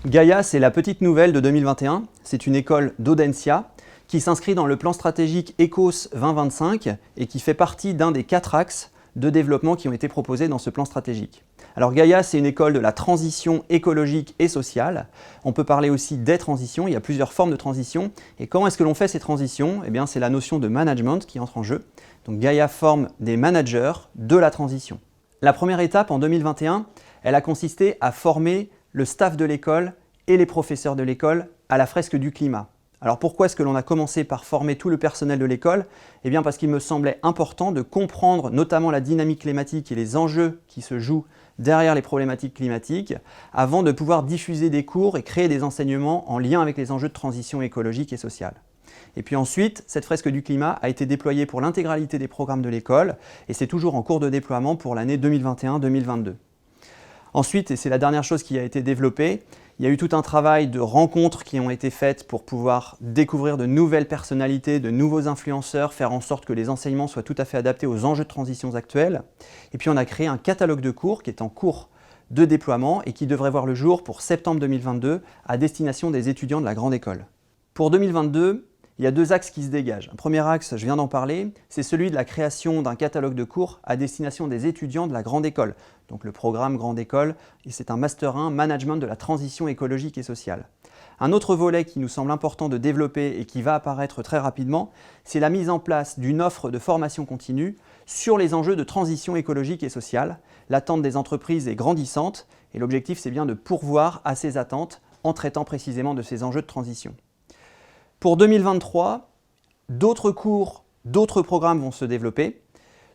Gaïa, c'est la petite nouvelle de 2021. C'est une école d'Audencia qui s'inscrit dans le plan stratégique ECOS 2025 et qui fait partie d'un des 4 axes de développement qui ont été proposés dans ce plan stratégique. Alors Gaïa, c'est une école de la transition écologique et sociale. On peut parler aussi des transitions, il y a plusieurs formes de transition. Et comment est-ce que l'on fait ces transitions? Eh bien, c'est la notion de management qui entre en jeu. Donc Gaïa forme des managers de la transition. La première étape en 2021, elle a consisté à former le staff de l'école et les professeurs de l'école à la fresque du climat. Alors pourquoi est-ce que l'on a commencé par former tout le personnel de l'école? Eh bien parce qu'il me semblait important de comprendre notamment la dynamique climatique et les enjeux qui se jouent derrière les problématiques climatiques avant de pouvoir diffuser des cours et créer des enseignements en lien avec les enjeux de transition écologique et sociale. Et puis ensuite, cette fresque du climat a été déployée pour l'intégralité des programmes de l'école et c'est toujours en cours de déploiement pour l'année 2021-2022. Ensuite, et c'est la dernière chose qui a été développée, il y a eu tout un travail de rencontres qui ont été faites pour pouvoir découvrir de nouvelles personnalités, de nouveaux influenceurs, faire en sorte que les enseignements soient tout à fait adaptés aux enjeux de transition actuels. Et puis on a créé un catalogue de cours qui est en cours de déploiement et qui devrait voir le jour pour septembre 2022 à destination des étudiants de la grande école. Pour 2022, il y a 2 axes qui se dégagent. Un premier axe, je viens d'en parler, c'est celui de la création d'un catalogue de cours à destination des étudiants de la grande école. Donc le programme Grande École, et c'est un Master 1 Management de la transition écologique et sociale. Un autre volet qui nous semble important de développer et qui va apparaître très rapidement, c'est la mise en place d'une offre de formation continue sur les enjeux de transition écologique et sociale. L'attente des entreprises est grandissante et l'objectif c'est bien de pourvoir à ces attentes en traitant précisément de ces enjeux de transition. Pour 2023, d'autres cours, d'autres programmes vont se développer,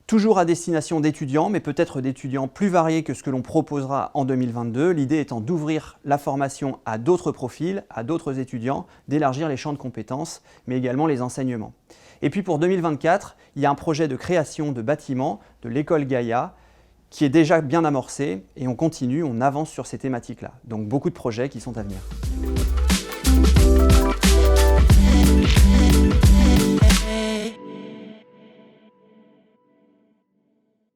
toujours à destination d'étudiants, mais peut-être d'étudiants plus variés que ce que l'on proposera en 2022. L'idée étant d'ouvrir la formation à d'autres profils, à d'autres étudiants, d'élargir les champs de compétences, mais également les enseignements. Et puis pour 2024, il y a un projet de création de bâtiments de l'école Gaïa qui est déjà bien amorcé et on continue, on avance sur ces thématiques-là. Donc beaucoup de projets qui sont à venir.